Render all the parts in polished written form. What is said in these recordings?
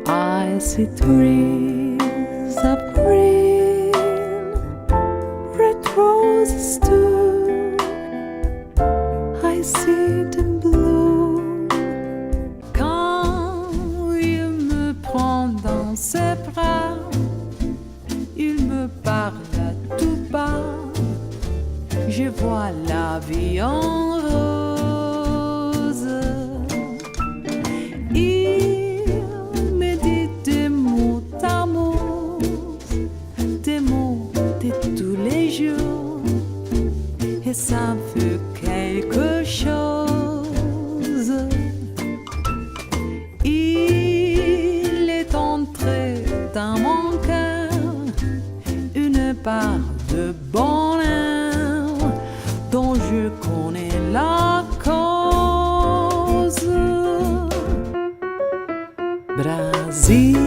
I see trees of green, red roses too. I see them bloom. Quand il me prend dans ses bras, il me parle à tout bas. Je vois la vie en rose. Il me dit des mots d'amour, des mots de tous les jours, et ça me fait quelque chose. Il est entré dans mon cœur une part de bonheur dont je connais la cause. Brasil,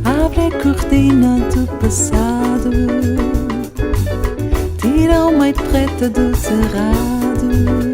abre a cortina do passado, tira o meio preta do cerrado.